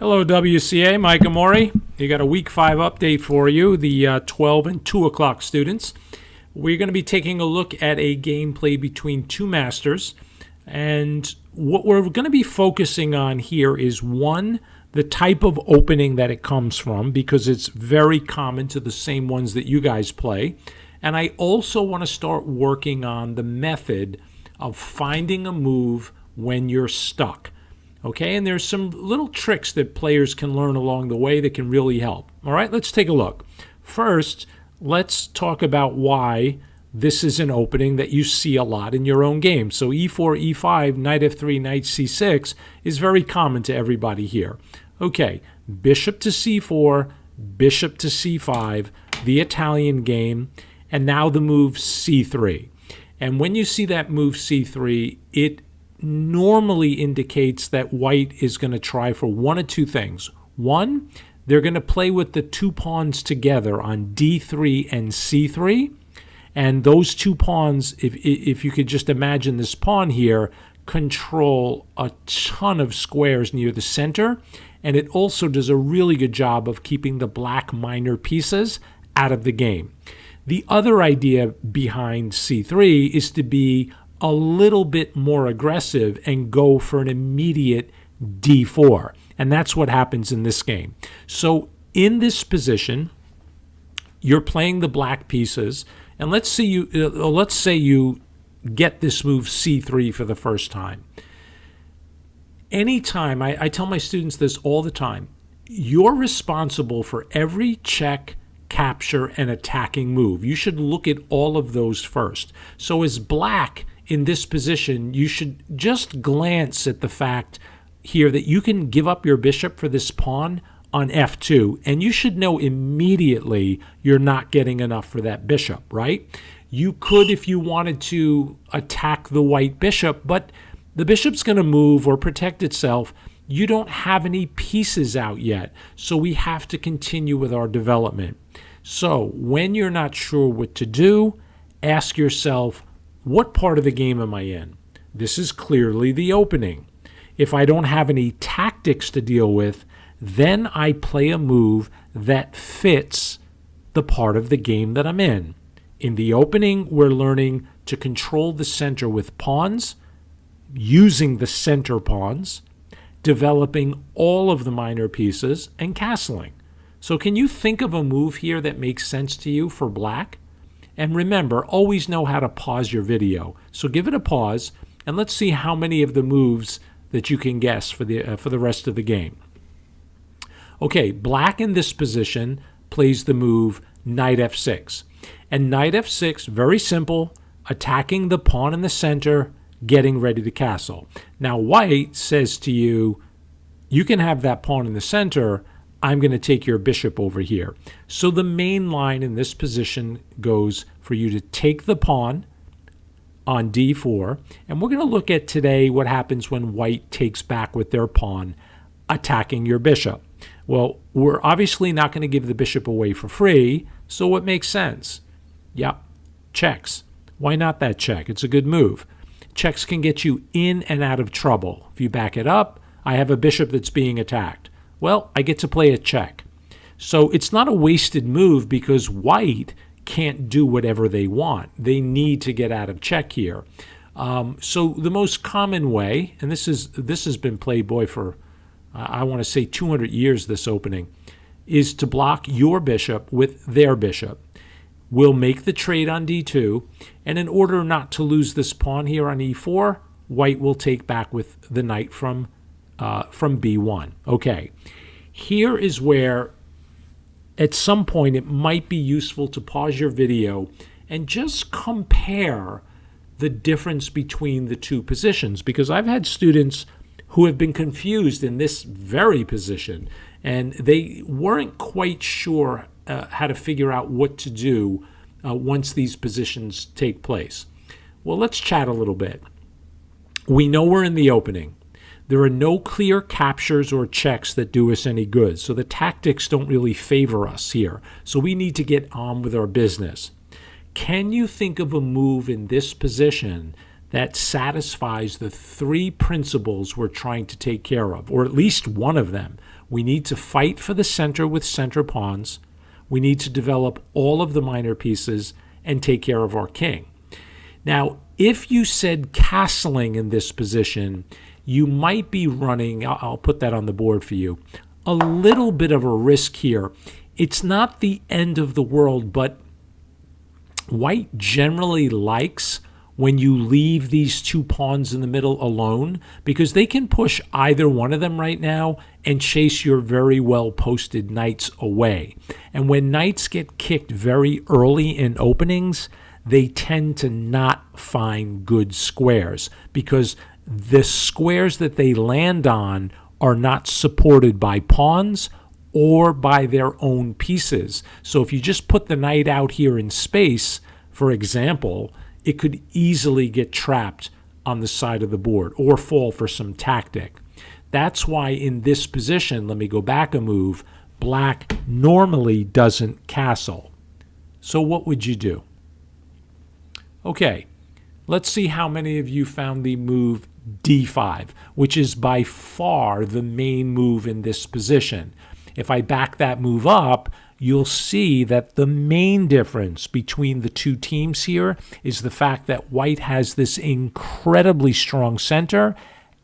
Hello, WCA. Mike Amori. You got a Week 5 update for you, the 12 and 2 o'clock students. We're going to be taking a look at a game played between two masters. And what we're going to be focusing on here is, one, the type of opening that it comes from, because it's very common to the same ones that you guys play. And I also want to start working on the method of finding a move when you're stuck. Okay, and there's some little tricks that players can learn along the way that can really help. All right, let's take a look. First, let's talk about why this is an opening that you see a lot in your own game. So e4, e5, knight f3, knight c6 is very common to everybody here. Okay, bishop to c4, bishop to c5, the Italian game, and now the move c3. And when you see that move c3, it normally indicates that white is going to try for one of two things. One, they're going to play with the two pawns together on d3 and c3. And those two pawns, if you could just imagine this pawn here, control a ton of squares near the center. And it also does a really good job of keeping the black minor pieces out of the game. The other idea behind c3 is to be a little bit more aggressive and go for an immediate d4. And that's what happens in this game. So in this position, you're playing the black pieces, and let's say you get this move c3 for the first time. Anytime, I tell my students this all the time, you're responsible for every check, capture, and attacking move. You should look at all of those first. So as black in this position, you should just glance at the fact here that you can give up your bishop for this pawn on f2, and you should know immediately you're not getting enough for that bishop, right? You could, if you wanted to, attack the white bishop, but the bishop's going to move or protect itself. You don't have any pieces out yet, so we have to continue with our development. So when you're not sure what to do, ask yourself, what part of the game am I in? This is clearly the opening. If I don't have any tactics to deal with, then I play a move that fits the part of the game that I'm in. In the opening, we're learning to control the center with pawns, using the center pawns, developing all of the minor pieces, and castling. So can you think of a move here that makes sense to you for black? And remember, always know how to pause your video. So give it a pause, and let's see how many of the moves that you can guess for the rest of the game. Okay, black in this position plays the move knight f6. And knight f6, very simple, attacking the pawn in the center, getting ready to castle. Now white says to you, you can have that pawn in the center, I'm going to take your bishop over here. So the main line in this position goes for you to take the pawn on d4. And we're going to look at today what happens when white takes back with their pawn, attacking your bishop. Well, we're obviously not going to give the bishop away for free, so what makes sense? Yep, checks. Why not that check? It's a good move. Checks can get you in and out of trouble. If you back it up, I have a bishop that's being attacked. Well, I get to play a check. So it's not a wasted move because white can't do whatever they want. They need to get out of check here. So the most common way, and this has been played, boy, for I want to say 200 years, this opening, is to block your bishop with their bishop. We'll make the trade on d2, and in order not to lose this pawn here on e4, white will take back with the knight from b1. Okay, here is where at some point it might be useful to pause your video and just compare the difference between the two positions, because I've had students who have been confused in this very position and they weren't quite sure how to figure out what to do once these positions take place. Well, let's chat a little bit. We know we're in the opening. There are no clear captures or checks that do us any good, so the tactics don't really favor us here. So we need to get on with our business. Can you think of a move in this position that satisfies the three principles we're trying to take care of, or at least one of them. We need to fight for the center with center pawns. We need to develop all of the minor pieces and take care of our king. Now, if you said castling in this position, you might be running, I'll put that on the board for you, a little bit of a risk here. It's not the end of the world, but white generally likes when you leave these two pawns in the middle alone, because they can push either one of them right now and chase your very well posted knights away. And when knights get kicked very early in openings, they tend to not find good squares, because the squares that they land on are not supported by pawns or by their own pieces. So if you just put the knight out here in space, for example, it could easily get trapped on the side of the board or fall for some tactic. That's why in this position, let me go back a move, black normally doesn't castle. So what would you do? Okay, let's see how many of you found the move d5, which is by far the main move in this position. If I back that move up, you'll see that the main difference between the two teams here is the fact that white has this incredibly strong center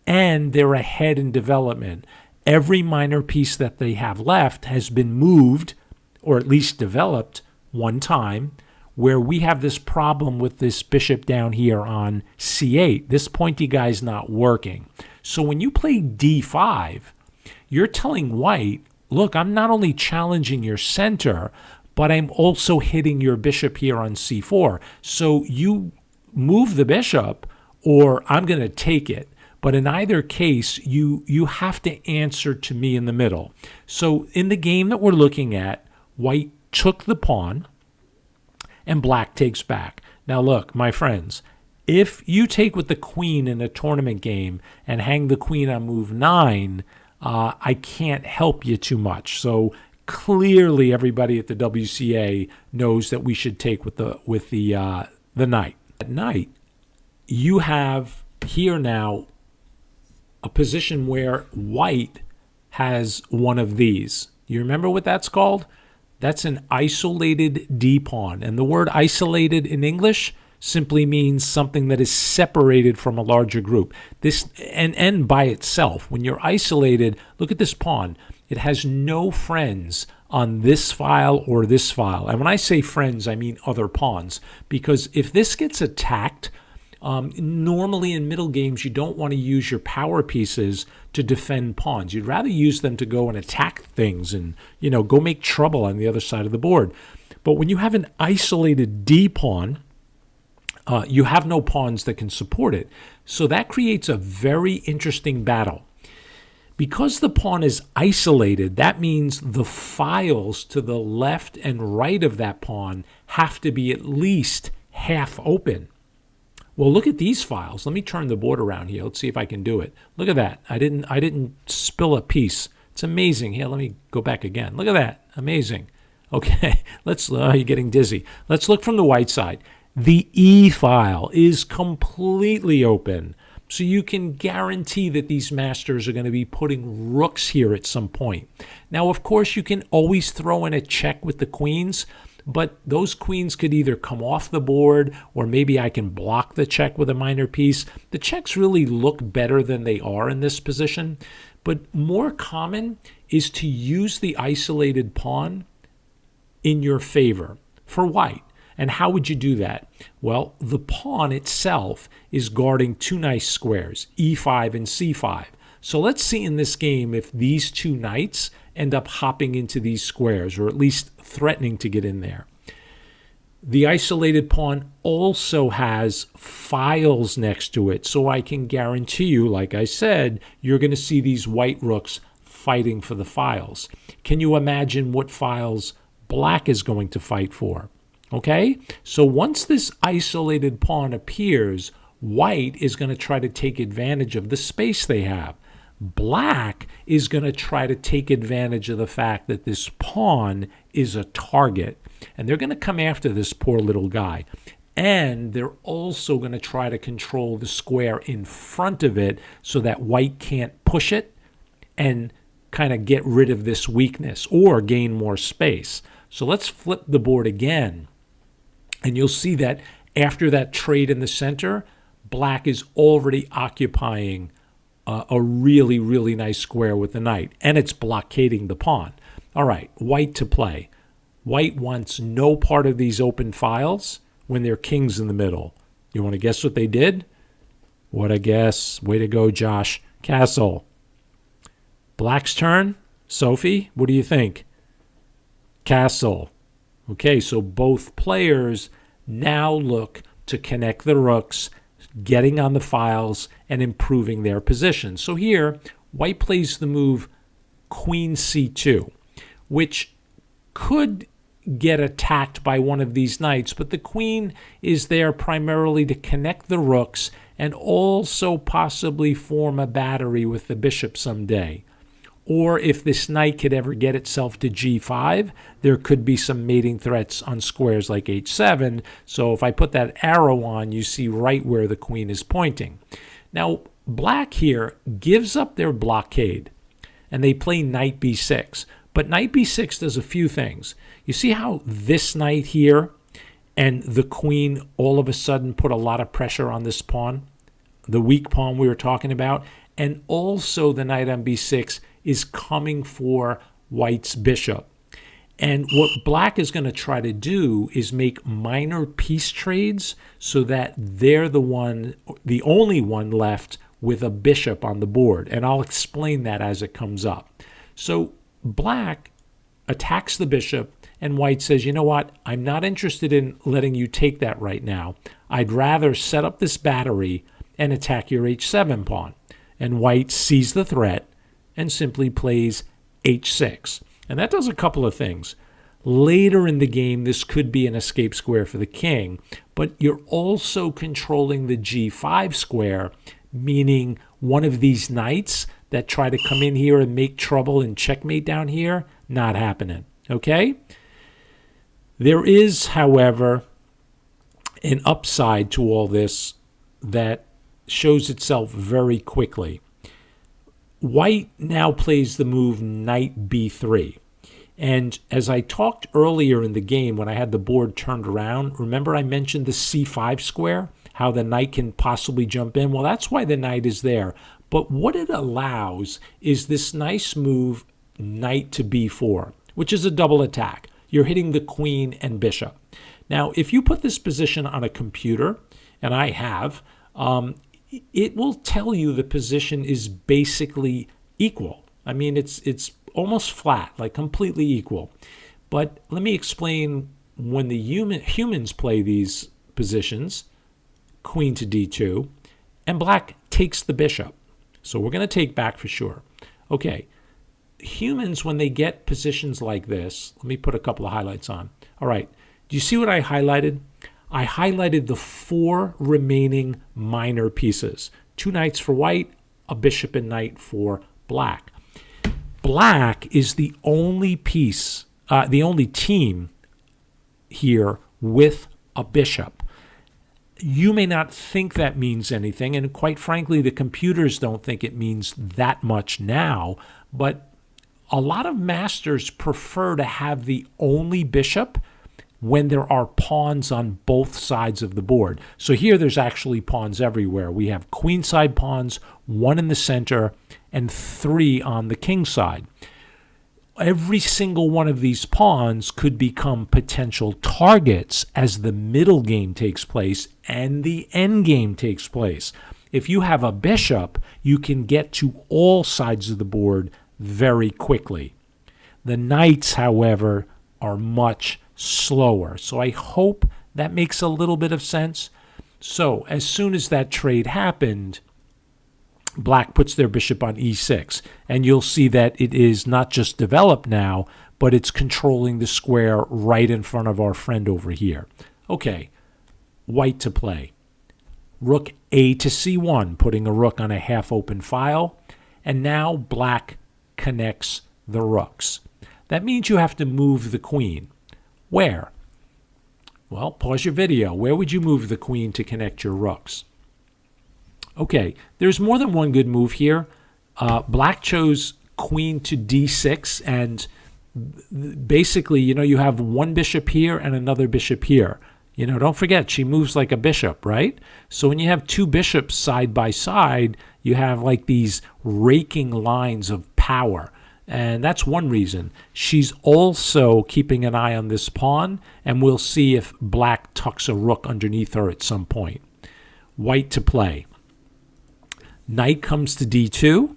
and they're ahead in development. Every minor piece that they have left has been moved, or at least developed, one time, where we have this problem with this bishop down here on c8. This pointy guy's not working. So when you play d5, you're telling white, look, I'm not only challenging your center, but I'm also hitting your bishop here on c4. So you move the bishop, or I'm going to take it. But in either case, you have to answer to me in the middle. So in the game that we're looking at, white took the pawn, and black takes back. Now look, my friends, if you take with the queen in a tournament game and hang the queen on move 9, I can't help you too much. So clearly everybody at the WCA knows that we should take with the knight. At night, you have here now a position where white has one of these. You remember what that's called? That's an isolated d-pawn. And the word isolated in English simply means something that is separated from a larger group. This and by itself, when you're isolated, look at this pawn. It has no friends on this file or this file. And when I say friends, I mean other pawns. Because if this gets attacked, normally in middle games, you don't want to use your power pieces to defend pawns. You'd rather use them to go and attack things and, go make trouble on the other side of the board. But when you have an isolated d-pawn, you have no pawns that can support it. So that creates a very interesting battle. Because the pawn is isolated, that means the files to the left and right of that pawn have to be at least half open. Well, look at these files. Let me turn the board around here. Let's see if I can do it. Look at that. I didn't spill a piece. It's amazing. Here, let me go back again. Look at that. Amazing. Okay, you're getting dizzy. Let's look from the white side. The E file is completely open. So you can guarantee that these masters are going to be putting rooks here at some point. Now, of course, you can always throw in a check with the queens, but those queens could either come off the board or maybe I can block the check with a minor piece. The checks really look better than they are in this position, but more common is to use the isolated pawn in your favor for white. And how would you do that? Well, the pawn itself is guarding two nice squares, e5 and c5. So let's see in this game if these two knights end up hopping into these squares, or at least threatening to get in there. The isolated pawn also has files next to it, so I can guarantee you, like I said, you're going to see these white rooks fighting for the files. Can you imagine what files black is going to fight for? Okay, so once this isolated pawn appears, white is going to try to take advantage of the space they have. Black is going to try to take advantage of the fact that this pawn is a target. And they're going to come after this poor little guy. And they're also going to try to control the square in front of it so that white can't push it and kind of get rid of this weakness or gain more space. So let's flip the board again. And you'll see that after that trade in the center, black is already occupying a really, really nice square with the knight. And it's blockading the pawn. All right, white to play. White wants no part of these open files when their king's in the middle. You want to guess what they did? What a guess. Way to go, Josh. Castle. Black's turn. Sophie, what do you think? Castle. Okay, so both players now look to connect the rooks, getting on the files, and improving their position. So here, white plays the move Queen C2, which could get attacked by one of these knights, but the queen is there primarily to connect the rooks and also possibly form a battery with the bishop someday. Or if this knight could ever get itself to g5, there could be some mating threats on squares like h7. So if I put that arrow on, you see right where the queen is pointing. Now, black here gives up their blockade, and they play knight b6. But knight b6 does a few things. You see how this knight here and the queen all of a sudden put a lot of pressure on this pawn, the weak pawn we were talking about, and also the knight on b6 is coming for white's bishop. And what black is going to try to do is make minor piece trades so that they're the only one left with a bishop on the board. And I'll explain that as it comes up. So black attacks the bishop, and white says, you know what, I'm not interested in letting you take that right now. I'd rather set up this battery and attack your h7 pawn. And white sees the threat and simply plays h6. And that does a couple of things. Later in the game, this could be an escape square for the king, but you're also controlling the g5 square, meaning one of these knights that try to come in here and make trouble and checkmate down here, not happening. Okay? There is, however, an upside to all this that shows itself very quickly. White now plays the move knight b3. And as I talked earlier in the game when I had the board turned around, remember I mentioned the c5 square, how the knight can possibly jump in? Well, that's why the knight is there. But what it allows is this nice move, knight to b4, which is a double attack. You're hitting the queen and bishop. Now, if you put this position on a computer, and I have, it will tell you the position is basically equal. I mean, it's almost flat, like completely equal. But let me explain when the humans play these positions, queen to d2, and black takes the bishop. So we're going to take back for sure. Okay, humans, when they get positions like this, let me put a couple of highlights on. All right, do you see what I highlighted? I highlighted the 4 remaining minor pieces. 2 knights for white, a bishop and knight for black. Black is the only piece, the only team here with a bishop. You may not think that means anything, and quite frankly, the computers don't think it means that much now, but a lot of masters prefer to have the only bishop when there are pawns on both sides of the board. So here there's actually pawns everywhere. We have queenside pawns, 1 in the center, and 3 on the king side. Every single one of these pawns could become potential targets as the middle game takes place and the end game takes place. If you have a bishop, you can get to all sides of the board very quickly. The knights, however, are much slower. So I hope that makes a little bit of sense. So as soon as that trade happened, black puts their bishop on e6, and you'll see that it is not just developed now, but it's controlling the square right in front of our friend over here. Okay, white to play. Rook a to c1, putting a rook on a half-open file, and now black connects the rooks. That means you have to move the queen. Where? Well, pause your video. Where would you move the queen to connect your rooks? Okay, there's more than one good move here. Black chose queen to d6, and basically, you have one bishop here and another bishop here. Don't forget, she moves like a bishop, right? So when you have two bishops side by side, you have like these raking lines of power. And that's one reason. She's also keeping an eye on this pawn, and we'll see if black tucks a rook underneath her at some point. White to play. Knight comes to d2.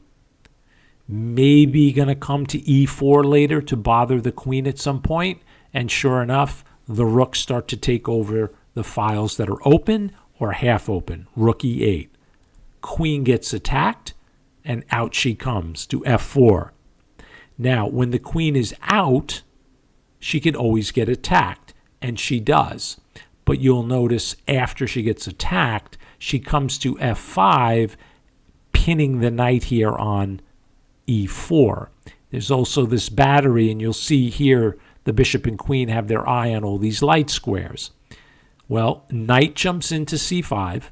Maybe going to come to e4 later to bother the queen at some point. And sure enough, the rooks start to take over the files that are open or half open. Rook e8. Queen gets attacked, and out she comes to f4. Now, when the queen is out, she can always get attacked, and she does. But you'll notice after she gets attacked, she comes to f5, pinning the knight here on e4. There's also this battery, and you'll see here the bishop and queen have their eye on all these light squares. Well, knight jumps into c5,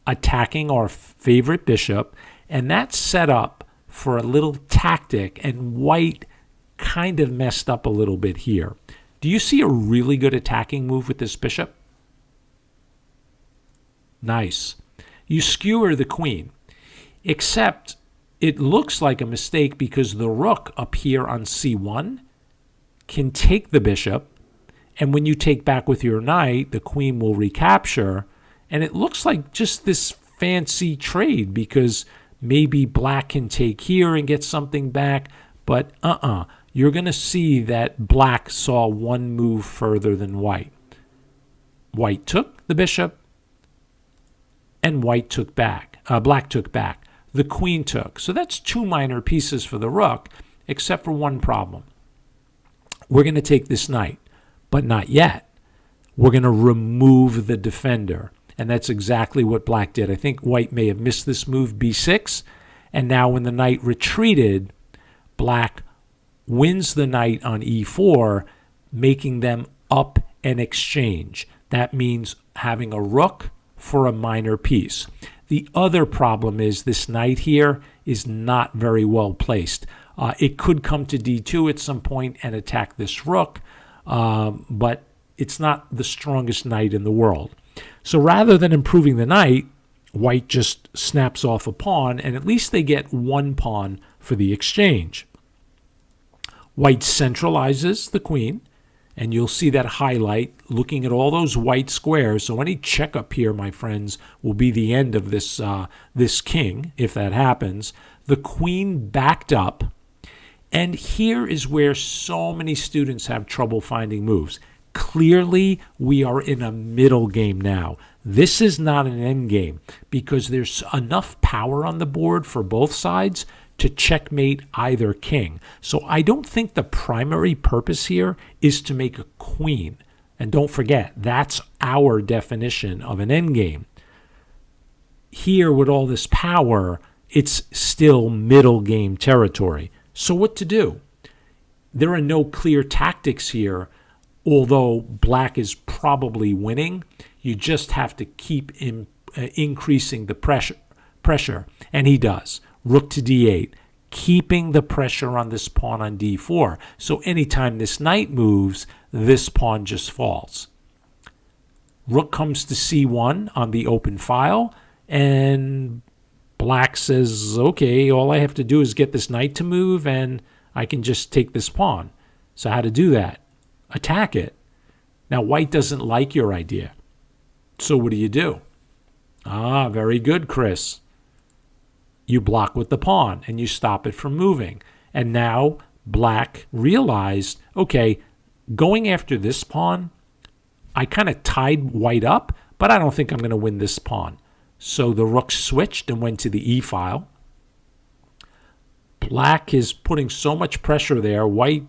attacking our favorite bishop, and that's set up for a little tactic, and white kind of messed up a little bit here. Do you see a really good attacking move with this bishop? Nice. You skewer the queen, except it looks like a mistake because the rook up here on c1 can take the bishop, and when you take back with your knight, the queen will recapture, and it looks like just this fancy trade because maybe black can take here and get something back, but you're going to see that black saw one move further than white. White took the bishop, and white took back. Black took back. The queen took. So that's two minor pieces for the rook, except for one problem. We're going to take this knight, but not yet. We're going to remove the defender. And that's exactly what black did. I think white may have missed this move, b6. And now when the knight retreated, black wins the knight on e4, making them up and exchange. That means having a rook for a minor piece. The other problem is this knight here is not very well placed. It could come to d2 at some point and attack this rook, but it's not the strongest knight in the world. So rather than improving the knight, white just snaps off a pawn, and at least they get one pawn for the exchange. White centralizes the queen, and you'll see that highlight looking at all those white squares. So any check up here, my friends, will be the end of this, this king, if that happens. The queen backed up, and here is where so many students have trouble finding moves. Clearly, we are in a middle game now. This is not an end game because there's enough power on the board for both sides to checkmate either king. So I don't think the primary purpose here is to make a queen. And don't forget, that's our definition of an endgame. Here, with all this power, it's still middle game territory. So what to do? There are no clear tactics here. Although black is probably winning, you just have to keep increasing the pressure, and he does. Rook to d8, keeping the pressure on this pawn on d4. So anytime this knight moves, this pawn just falls. Rook comes to c1 on the open file, and black says, okay, all I have to do is get this knight to move, and I can just take this pawn. So how to do that? Attack it. Now, white doesn't like your idea. So what do? Ah, very good, Chris. You block with the pawn, and you stop it from moving. And now black realized, okay, going after this pawn, I kind of tied white up, but I don't think I'm going to win this pawn. So the rook switched and went to the e-file. Black is putting so much pressure there. White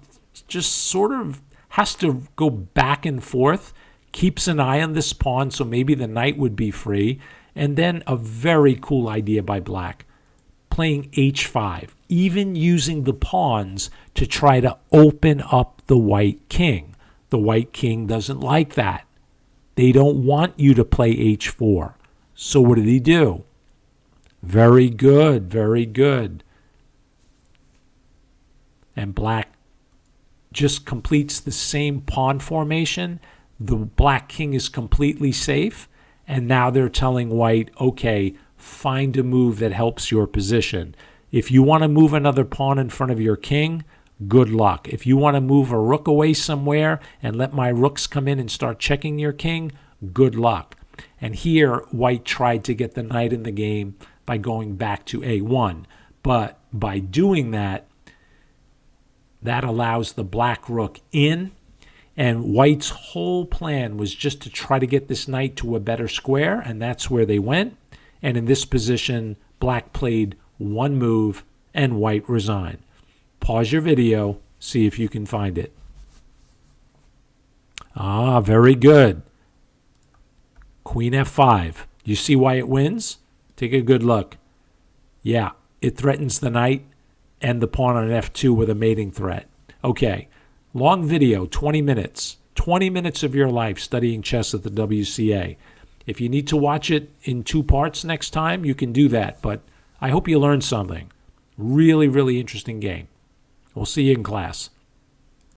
just sort of has to go back and forth, keeps an eye on this pawn, so maybe the knight would be free. And then a very cool idea by black, playing h5, even using the pawns to try to open up the white king. The white king doesn't like that. They don't want you to play h4. So what did he do? Very good, very good. And black just completes the same pawn formation. The black king is completely safe. And now they're telling white, okay, find a move that helps your position. If you want to move another pawn in front of your king, good luck. If you want to move a rook away somewhere and let my rooks come in and start checking your king, good luck. And here, white tried to get the knight in the game by going back to a1. But by doing that, that allows the black rook in. And white's whole plan was just to try to get this knight to a better square, and that's where they went. And in this position, black played one move, and white resigned. Pause your video, see if you can find it. Ah, very good. Queen f5. You see why it wins? Take a good look. Yeah, it threatens the knight and the pawn on f2 with a mating threat. Okay, long video, 20 minutes. 20 minutes of your life studying chess at the WCA. If you need to watch it in 2 parts next time, you can do that. But I hope you learned something. Really, really interesting game. We'll see you in class.